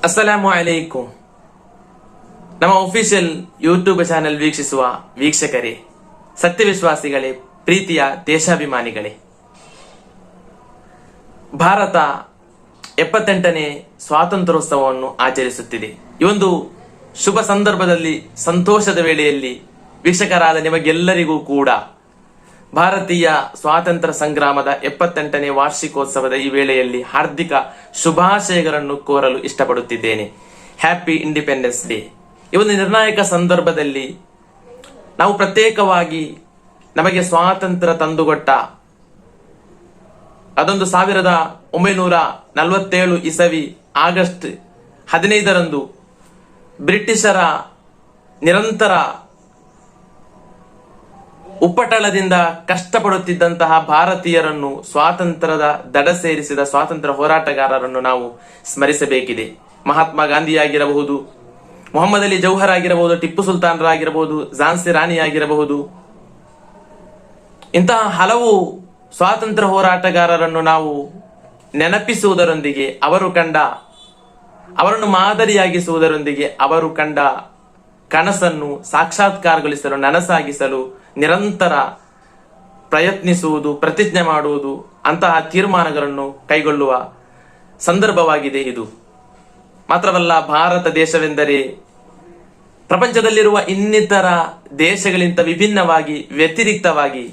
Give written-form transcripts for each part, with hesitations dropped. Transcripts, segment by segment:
ಅಸ್ಸಲಾಮು ಅಲೈಕುಂ. ನಮ್ಮ official YouTube channel ವೀಕ್ಷಿಸುವ ವೀಕ್ಷಕರೇ, ಸತ್ಯವಿಶ್ವಾಸಿಗಳೇ, ಪ್ರೀತಿಯ ದೇಶಾಭಿಮಾನಿಗಳೇ, ಭಾರತ 78ನೇ ಸ್ವಾತಂತ್ರ್ಯೋತ್ಸವವನ್ನು ಆಚರಿಸುತ್ತಿದೆ. ಈ ಒಂದು ಶುಭ ಸಂದರ್ಭದಲ್ಲಿ, ಸಂತೋಷದ ವೇಳೆಯಲ್ಲಿ ವೀಕ್ಷಕರಾದ ನಿಮಗೆಲ್ಲರಿಗೂ ಕೂಡ ಭಾರತೀಯ ಸ್ವಾತಂತ್ರ್ಯ ಸಂಗ್ರಾಮದ 78ನೇ ವಾರ್ಷಿಕೋತ್ಸವದ ಈ ವೇಳೆಯಲ್ಲಿ ಹಾರ್ದಿಕ ಶುಭಾಶಯಗಳನ್ನು ಕೋರಲು ಇಷ್ಟಪಡುತ್ತಿದ್ದೇನೆ. Happy independence day. ಈ ಒಂದು ನಿರ್ಣಾಯಕ ಸಂದರ್ಭದಲ್ಲಿ ನಾವು ಪ್ರತ್ಯೇಕವಾಗಿ ನಮಗೆ ಸ್ವಾತಂತ್ರ್ಯ ತಂದುಕೊಟ್ಟ ಅದೊಂದು 1947 ಇಸವಿ ಆಗಸ್ಟ್ 15ರಂದು ಬ್ರಿಟಿಷರ ನಿರಂತರ ಉಪ್ಪಟಳದಿಂದ ಕಷ್ಟಪಡುತ್ತಿದ್ದಂತಹ ಭಾರತೀಯರನ್ನು, ಸ್ವಾತಂತ್ರ್ಯದ ದಡ ಸೇರಿಸಿದ ಸ್ವಾತಂತ್ರ್ಯ ಹೋರಾಟಗಾರರನ್ನು ನಾವು ಸ್ಮರಿಸಬೇಕಿದೆ. ಮಹಾತ್ಮ ಗಾಂಧಿಯಾಗಿರಬಹುದು, ಮೊಹಮ್ಮದ್ ಅಲಿ ಜೌಹರ್ ಆಗಿರಬಹುದು, ಟಿಪ್ಪು ಸುಲ್ತಾನರಾಗಿರಬಹುದು, ಝಾನ್ಸಿ ರಾಣಿ ಆಗಿರಬಹುದು, ಇಂತಹ ಹಲವು ಸ್ವಾತಂತ್ರ್ಯ ಹೋರಾಟಗಾರರನ್ನು ನಾವು ನೆನಪಿಸುವುದರೊಂದಿಗೆ, ಅವರನ್ನು ಮಾದರಿಯಾಗಿಸುವುದರೊಂದಿಗೆ ಅವರು ಕಂಡ ಕನಸನ್ನು ಸಾಕ್ಷಾತ್ಕಾರಗೊಳಿಸಲು, ನನಸಾಗಿಸಲು ನಿರಂತರ ಪ್ರಯತ್ನಿಸುವುದು, ಪ್ರತಿಜ್ಞೆ ಮಾಡುವುದು, ಅಂತಹ ತೀರ್ಮಾನಗಳನ್ನು ಕೈಗೊಳ್ಳುವ ಸಂದರ್ಭವಾಗಿದೆ ಇದು. ಮಾತ್ರವಲ್ಲ, ಭಾರತ ದೇಶವೆಂದರೆ ಪ್ರಪಂಚದಲ್ಲಿರುವ ಇನ್ನಿತರ ದೇಶಗಳಿಂದ ವಿಭಿನ್ನವಾಗಿ, ವ್ಯತಿರಿಕ್ತವಾಗಿ,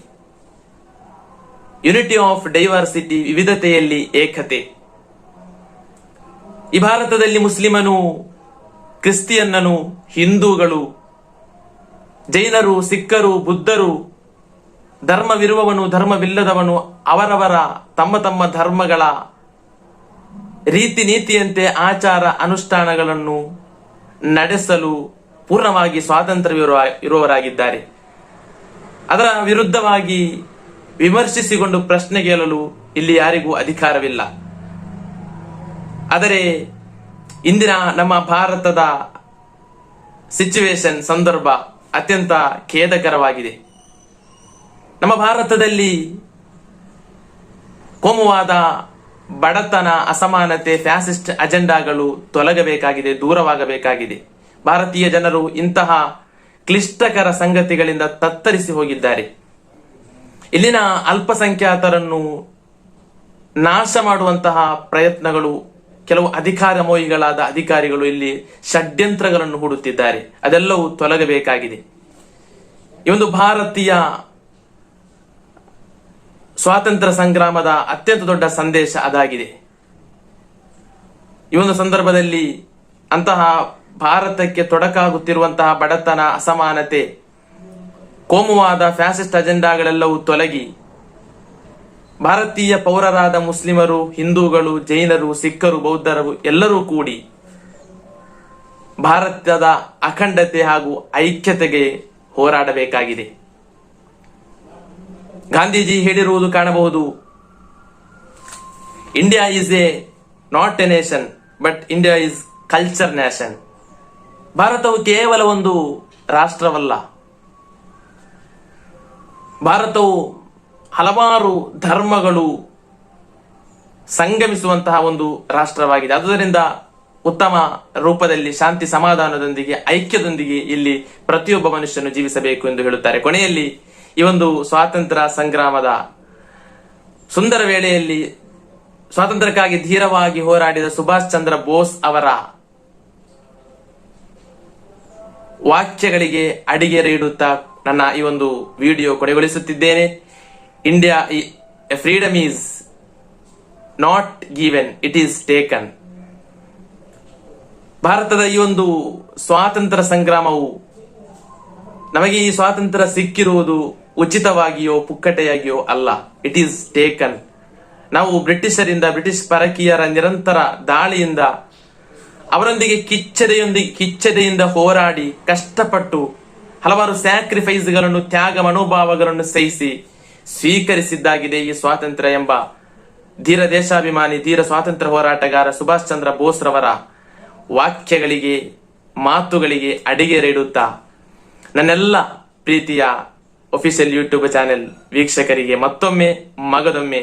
ಯುನಿಟಿ ಆಫ್ ಡೈವರ್ಸಿಟಿ, ವಿವಿಧತೆಯಲ್ಲಿ ಏಕತೆ. ಈ ಭಾರತದಲ್ಲಿ ಮುಸ್ಲಿಮನು, ಕ್ರಿಸ್ಟಿಯನ್ನನು, ಹಿಂದೂಗಳು, ಜೈನರು, ಸಿಖ್ಖರು, ಬುದ್ಧರು, ಧರ್ಮವಿರುವವನು, ಧರ್ಮವಿಲ್ಲದವನು ಅವರವರ ತಮ್ಮ ತಮ್ಮ ಧರ್ಮಗಳ ರೀತಿ ನೀತಿಯಂತೆ ಆಚಾರ ಅನುಷ್ಠಾನಗಳನ್ನು ನಡೆಸಲು ಪೂರ್ಣವಾಗಿ ಸ್ವಾತಂತ್ರ್ಯ ಇರುವವರಾಗಿದ್ದಾರೆ. ಅದರ ವಿರುದ್ಧವಾಗಿ ವಿಮರ್ಶಿಸಿಕೊಂಡು ಪ್ರಶ್ನೆ ಕೇಳಲು ಇಲ್ಲಿ ಯಾರಿಗೂ ಅಧಿಕಾರವಿಲ್ಲ. ಆದರೆ ಇಂದಿನ ನಮ್ಮ ಭಾರತದ ಸಿಚುವೇಶನ್, ಸಂದರ್ಭ ಅತ್ಯಂತ ಖೇದಕರವಾಗಿದೆ. ನಮ್ಮ ಭಾರತದಲ್ಲಿ ಕೋಮುವಾದ, ಬಡತನ, ಅಸಮಾನತೆ, ಫ್ಯಾಸಿಸ್ಟ್ ಅಜೆಂಡಾಗಳು ತೊಲಗಬೇಕಾಗಿದೆ, ದೂರವಾಗಬೇಕಾಗಿದೆ. ಭಾರತೀಯ ಜನರು ಇಂತಹ ಕ್ಲಿಷ್ಟಕರ ಸಂಗತಿಗಳಿಂದ ತತ್ತರಿಸಿ ಹೋಗಿದ್ದಾರೆ. ಇಲ್ಲಿನ ಅಲ್ಪಸಂಖ್ಯಾತರನ್ನು ನಾಶ ಮಾಡುವಂತಹ ಪ್ರಯತ್ನಗಳು, ಕೆಲವು ಅಧಿಕಾರ ಮೋಹಿಗಳಾದ ಅಧಿಕಾರಿಗಳು ಇಲ್ಲಿ ಷಡ್ಯಂತ್ರಗಳನ್ನು ಹೂಡುತ್ತಿದ್ದಾರೆ. ಅದೆಲ್ಲವೂ ತೊಲಗಬೇಕಾಗಿದೆ. ಈ ಒಂದು ಭಾರತೀಯ ಸ್ವಾತಂತ್ರ್ಯ ಸಂಗ್ರಾಮದ ಅತ್ಯಂತ ದೊಡ್ಡ ಸಂದೇಶ ಅದಾಗಿದೆ. ಈ ಒಂದು ಸಂದರ್ಭದಲ್ಲಿ ಅಂತಹ ಭಾರತಕ್ಕೆ ತೊಡಕಾಗುತ್ತಿರುವಂತಹ ಬಡತನ, ಅಸಮಾನತೆ, ಕೋಮುವಾದ, ಫ್ಯಾಸಿಸ್ಟ್ ಅಜೆಂಡಾಗಳೆಲ್ಲವೂ ತೊಲಗಿ ಭಾರತೀಯ ಪೌರರಾದ ಮುಸ್ಲಿಮರು, ಹಿಂದೂಗಳು, ಜೈನರು, ಸಿಖ್ಖರು, ಬೌದ್ಧರು ಎಲ್ಲರೂ ಕೂಡಿ ಭಾರತದ ಅಖಂಡತೆ ಹಾಗೂ ಐಕ್ಯತೆಗೆ ಹೋರಾಡಬೇಕಾಗಿದೆ. ಗಾಂಧೀಜಿ ಹೇಳಿರುವುದು ಕಾಣಬಹುದು, India is A not A nation but India is culture nation. ಭಾರತವು ಕೇವಲ ಒಂದು ರಾಷ್ಟ್ರವಲ್ಲ, ಭಾರತವು ಹಲವಾರು ಧರ್ಮಗಳು ಸಂಗಮಿಸುವಂತಹ ಒಂದು ರಾಷ್ಟ್ರವಾಗಿದೆ. ಆದುದರಿಂದ ಉತ್ತಮ ರೂಪದಲ್ಲಿ ಶಾಂತಿ, ಸಮಾಧಾನದೊಂದಿಗೆ, ಐಕ್ಯದೊಂದಿಗೆ ಇಲ್ಲಿ ಪ್ರತಿಯೊಬ್ಬ ಮನುಷ್ಯನು ಜೀವಿಸಬೇಕು ಎಂದು ಹೇಳುತ್ತಾರೆ. ಕೊನೆಯಲ್ಲಿ ಈ ಒಂದು ಸ್ವಾತಂತ್ರ್ಯ ಸಂಗ್ರಾಮದ ಸುಂದರ ವೇಳೆಯಲ್ಲಿ ಸ್ವಾತಂತ್ರ್ಯಕ್ಕಾಗಿ ಧೀರವಾಗಿ ಹೋರಾಡಿದ ಸುಭಾಷ್ ಚಂದ್ರ ಬೋಸ್ ಅವರ ವಾಕ್ಯಗಳಿಗೆ ಅಡಿಗೆರೆ ಇಡುತ್ತಾ ನನ್ನ ಈ ಒಂದು ವಿಡಿಯೋ ಕೊನೆಗೊಳಿಸುತ್ತಿದ್ದೇನೆ. India freedom is not given, it is taken. ಭಾರತದ ಈ ಒಂದು ಸ್ವಾತಂತ್ರ್ಯ ಸಂಗ್ರಾಮವು, ನಮಗೆ ಈ ಸ್ವಾತಂತ್ರ್ಯ ಸಿಕ್ಕಿರುವುದು ಉಚಿತವಾಗಿಯೋ ಪುಕ್ಕಟೆಯಾಗಿಯೋ ಅಲ್ಲ, ಇಟ್ ಈಸ್ ಟೇಕನ್. ನಾವು ಬ್ರಿಟಿಷ್ ಪರಕೀಯರ ನಿರಂತರ ದಾಳಿಯಿಂದ, ಅವರೊಂದಿಗೆ ಕಿಚ್ಚದೆಯಿಂದ ಹೋರಾಡಿ ಕಷ್ಟಪಟ್ಟು ಹಲವಾರು ಸ್ಯಾಕ್ರಿಫೈಸ್ಗಳನ್ನು, ತ್ಯಾಗ ಮನೋಭಾವಗಳನ್ನು ಸಹಿಸಿ ಸ್ವೀಕರಿಸಿದ್ದಾಗಿದೆ ಈ ಸ್ವಾತಂತ್ರ್ಯ ಎಂಬ ಧೀರ ದೇಶಾಭಿಮಾನಿ, ಧೀರ ಸ್ವಾತಂತ್ರ್ಯ ಹೋರಾಟಗಾರ ಸುಭಾಷ್ ಚಂದ್ರ ಬೋಸ್ ರವರ ವಾಕ್ಯಗಳಿಗೆ, ಮಾತುಗಳಿಗೆ ಅಡಿಗೆರೆ ಇಡುತ್ತಾ ನನ್ನೆಲ್ಲ ಪ್ರೀತಿಯ ಒಫಿಷಿಯಲ್ ಯೂಟ್ಯೂಬ್ ಚಾನೆಲ್ ವೀಕ್ಷಕರಿಗೆ ಮತ್ತೊಮ್ಮೆ ಮಗದೊಮ್ಮೆ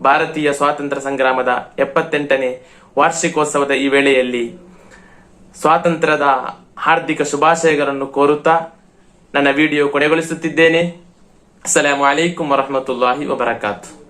ಭಾರತೀಯ ಸ್ವಾತಂತ್ರ್ಯ ಸಂಗ್ರಾಮದ 78ನೇ ವಾರ್ಷಿಕೋತ್ಸವದ ಈ ವೇಳೆಯಲ್ಲಿ ಸ್ವಾತಂತ್ರ್ಯದ ಹಾರ್ದಿಕ ಶುಭಾಶಯಗಳನ್ನು ಕೋರುತ್ತಾ ನನ್ನ ವಿಡಿಯೋ ಕೊನೆಗೊಳಿಸುತ್ತಿದ್ದೇನೆ. ಅಸ್ಸಲಾಮು ಅಲೈಕುಂ ವರಹಮತುಲ್ಲಾಹಿ ವಬರಕಾತು.